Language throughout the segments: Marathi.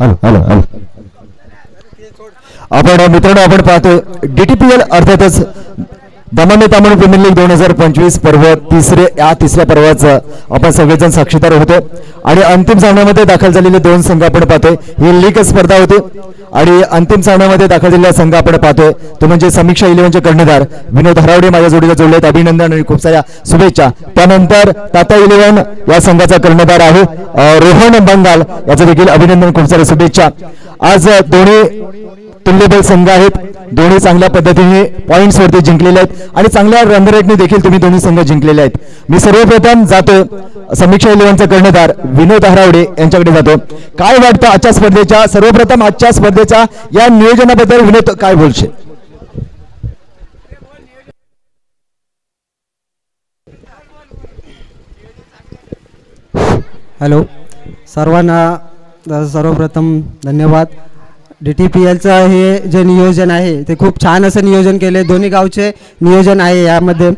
हॅलो हॅलो हॅलो आपण मित्रांनो आपण पाहतो DTPL अर्थातच दमाने तामण प्रीमियर लीग 2025 पर्व तिसऱ्या पर्वाचं आपण सगळेजण साक्षीदार होतो आणि अंतिम सामन्यामध्ये दाखल झालेले दोन संघ आपण पाहतोय. ही लीग स्पर्धा होती आणि अंतिम सामन्यामध्ये दाखल झालेला संघ आपण पाहतोय तो म्हणजे समीक्षा 11चे कर्णधार विनोद हरावडे माझ्या जोडीला जोडलेत. अभिनंदन आणि खूप साऱ्या शुभेच्छा. त्यानंतर टाटा 11 या संघाचा कर्णधार आहे रोहन बंगाल, याचं देखील अभिनंदन, खूप साऱ्या शुभेच्छा. आज दोन्ही तुल्यबळ संघ आहेत, दोन्ही चांगल्या पद्धतीने पॉइंट्स वरती जिंकलेले आहेत आणि चांगल्या रन रेटने देखील तुम्ही दोन्ही संघ जिंकलेले आहेत. मी सर्वप्रथम जातो समीक्षा 11चा कर्णधार विनोद हरावडे यांच्याकडे जातो. काय वाटतं आजच्या स्पर्धेच्या, सर्वप्रथम आजच्या स्पर्धेच्या या नियोजनाबद्दल विनोद काय बोलशील? हॅलो सर्वांना, सर्वप्रथम धन्यवाद. DTPLचं हे जे नियोजन आहे ते खूप छान असं नियोजन केले, दोन्ही गावचे नियोजन आहे यामध्ये.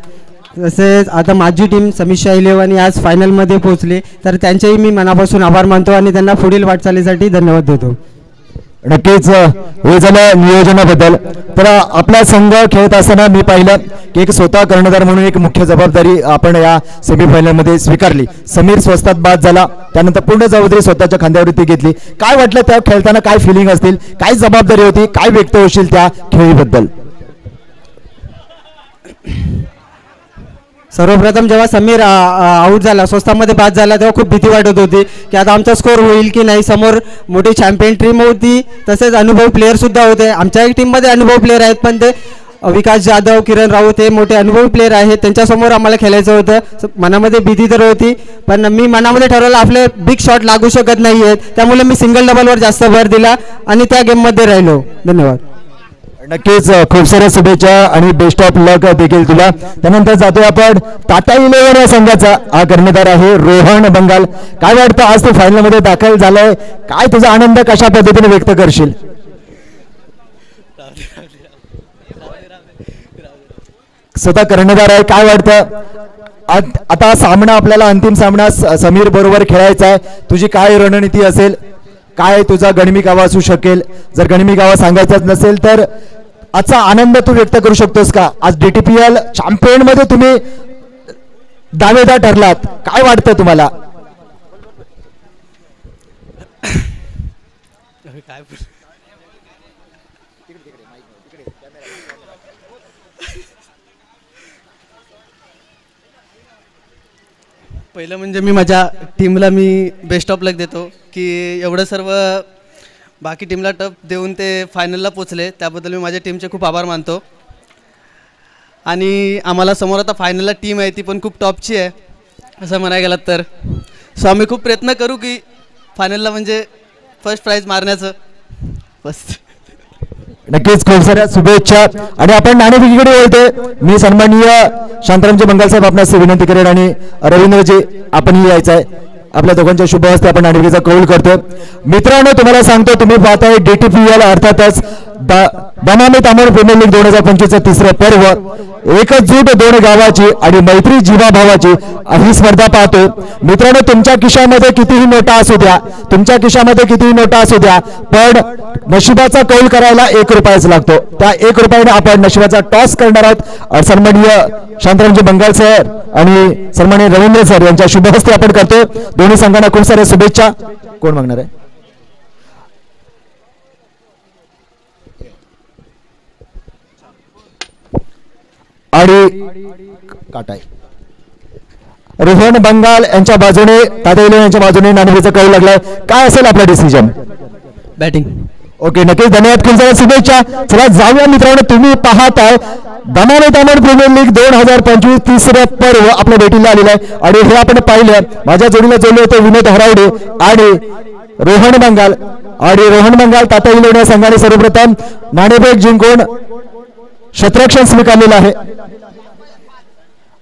तसेच आता माझी टीम समीक्षा 11 आज फायनलमध्ये पोहोचली, तर त्यांचेही मी मनापासून आभार मानतो आणि त्यांना पुढील वाटचालीसाठी धन्यवाद देतो. नक्कीच हे झालं नियोजनाबद्दल. तर आपला संघ खेळत असताना मी पाहिलं की एक स्वतः कर्णधार म्हणून एक मुख्य जबाबदारी आपण या सेमीफायनलमध्ये स्वीकारली. समीर स्वस्तात बाद झाला, त्यानंतर पूर्ण जबाबदारी स्वतःच्या खांद्यावरती घेतली. काय वाटलं त्या खेळताना, काय फिलिंग असतील, काय जबाबदारी होती, काय व्यक्त होशील त्या खेळीबद्दल? सर्वप्रथम जेव्हा समीर आउट झाला, स्वस्तामध्ये बाद झाला, तेव्हा खूप भीती वाटत होती की आता आमचा स्कोर होईल की नाही. समोर मोठी चॅम्पियन टीम होती, तसेच अनुभवी प्लेयर सुद्धा होते. आमच्या टीममध्ये अनुभवी प्लेयर आहेत, पण ते विकास जाधव, किरण राऊत हे मोठे अनुभवी प्लेयर आहेत, त्यांच्यासमोर आम्हाला खेळायचं होतं. मनामध्ये भीती तर होती, पण मी मनामध्ये ठरवलं आपले बिग शॉट लागू शकत नाही आहेत, त्यामुळे मी सिंगल डबलवर जास्त भर दिला आणि त्या गेममध्ये राहिलो. धन्यवाद. नक्कीच खूप साऱ्या शुभेच्छा आणि बेस्ट ऑफ लक देखील तुला. त्यानंतर जातोय आपण टाटा 11 या संघाचा हा कर्णधार आहे रोहन बंगाल. काय वाटतं आज तू फायनल मध्ये दाखल झालाय, काय तुझा आनंद कशा पद्धतीने व्यक्त करशील? स्वतः कर्णधार आहे, काय वाटतं आता सामना आपल्याला अंतिम सामना समीर बरोबर खेळायचा आहे, तुझी काय रणनीती असेल, काय तुझा गणिमी गावा असू शकेल? जर गणिमी गावा सांगायचाच नसेल तर आजचा आनंद तू व्यक्त करू शकतोस का? आज DTPL चॅम्पियन मध्ये तुम्ही दावेदार ठरलात, काय वाटतं तुम्हाला? पहिलं म्हणजे मी माझ्या टीमला बेस्ट ऑफ लक देतो की एवढं सर्व बाकी टीमला टफ देऊन ते फायनलला पोचले, त्याबद्दल मी माझ्या टीमचे खूप आभार मानतो. आणि आम्हाला समोर आता फायनलला टीम आहे, ती पण खूप टॉपची आहे असं म्हणायला गेलात तर. सो आम्ही खूप प्रयत्न करू की फायनलला म्हणजे फर्स्ट प्राइज मारण्याचं. बस. नक्कीच खूप साऱ्या शुभेच्छा. आणि आपण नाणेफेकीकडे बोलतोय. मी सन्माननीय शांतारामजी बंगाल साहेब आपणास विनंती करेन आणि रवींद्रजी आपणही यायचं आहे. आपल्या दोघांच्या शुभ हस्ते आपण नाणेफेकीचा कौल करतो. मित्रांनो तुम्हाला सांगतो, तुम्ही पाहताय DTPL अर्थातच दमाने तामण प्रीमियर लीग 2025 तिसरं पर्व. एकजूट दोन गावाची आणि मैत्री जीवाभावाची ही स्पर्धा पाहतोय. मित्रांनो तुमच्या खिशामध्ये कितीही नोटा असू द्या, तुमच्या खिशामध्ये कितीही नोटा असू द्या, पण नशिबाचा कौल करायला 1 रुपयाच लागतो. त्या 1 रुपयाने आपण नशिबाचा टॉस करणार आहोत. सन्माननीय शांतारामजी बंगाल सर आणि सन्माननीय रवींद्र सर यांच्या शुभ हस्ते आपण करतो. दोन्ही संघांना खूप साऱ्या शुभेच्छा. कोण मागणार आहे? आणि काटाय रोहन बंगाल यांच्या बाजूने, तातेले यांच्या बाजूने नाणेफेकीचा कौल लागलाय. काय असेल आपला डिसिजन? बॅटिंग. ओके, नक्कीच धन्यवाद, खूप साऱ्या शुभेच्छा. चला जाऊया मित्रांनो, तुम्ही पाहताय दमाने तामण प्रीमियर लीग 2025 तिसरं पर्व आपल्या भेटीला आलेलं आहे. आणि हे आपण पाहिलं, माझ्या जोडीला जोडले होते विनोद हरावडे आणि रोहन बंगाल. आणि रोहन बंगाल टाटा 11 या संघाने सर्वप्रथम नाणेफेक जिंकून क्षेत्ररक्षण स्वीकारलेलं आहे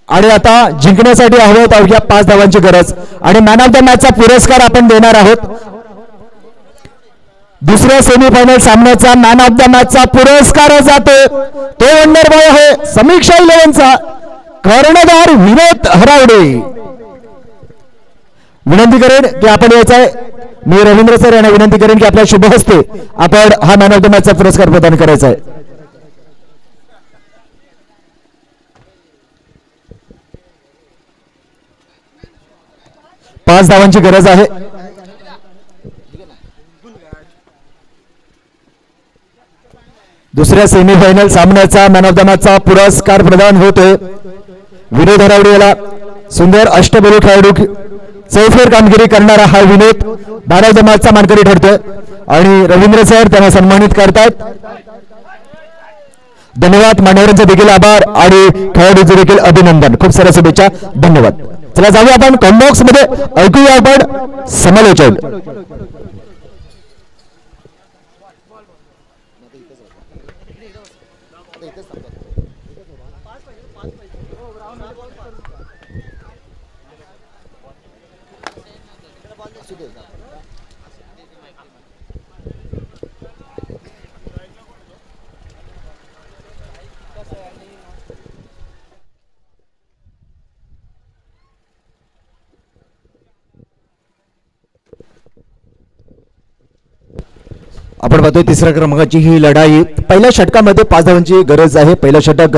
आणि आता जिंकण्यासाठी हवेत अवघ्या 5 धावांची गरज. आणि मॅन ऑफ द मॅचचा पुरस्कार आपण देणार आहोत. दुसऱ्या सेमीफायनल सामन्याचा मॅन ऑफ द मॅचचा पुरस्कार जातो तो वंडर बॉय आहे समीक्षा 11चा कर्णधार विनोद हरावडे. विनंती करेन की आपण याचा मी रवींद्र सर यांना विनंती करेन की आपल्या शुभ हस्ते आपण हा मॅन ऑफ द मॅचचा पुरस्कार प्रदान करायचा आहे. पाच धावांची गरज आहे. दुसऱ्या सेमीफायनल सामन्याचा मॅन ऑफ द मॅचचा पुरस्कार प्रदान होतोय विनोद हरावडे याला. सुंदर अष्टबैलू खेळाडू चौफेर कामगिरी करणारा हा विनोद मॅन ऑफ द मॅचचा मानकरी ठरतोय आणि रवींद्र सर त्यांना सन्मानित करतायत. धन्यवाद. मान्यवरांचे देखील आभार आणि खेळाडूंचे देखील अभिनंदन. खूप साऱ्या शुभेच्छा. धन्यवाद. चला जाऊया आपण कॉम्बॉक्स मध्ये. ऐकूया आपण समालोचन. आपण पाहतोय तिसऱ्या क्रमांकाची ही लढाई. पहिल्या षटकामध्ये 5 धावांची गरज आहे. पहिलं षटक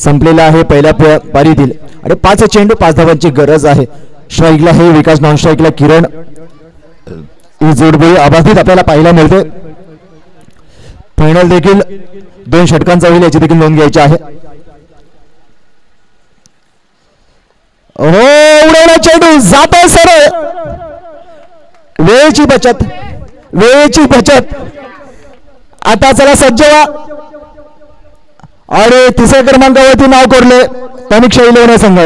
संपलेलं आहे पहिल्या पारीतील आणि 5 चेंडू 5 धावांची गरज आहे. स्ट्राईकला हे विकास, नॉन स्ट्राईकला किरण. ही जोडबोळी अबाधित आपल्याला पाहायला मिळते. फायनल देखील 2 षटकांचा होईल याची देखील नोंद घ्यायची आहे. हो, उडवला चेंडू जातो सरळ. वेळेची बचत, वेळेची बचत. आता चला सज्ज व्हा आणि तिसऱ्या क्रमांकावरती नाव कोरले तनिक शैलेवणे संघ.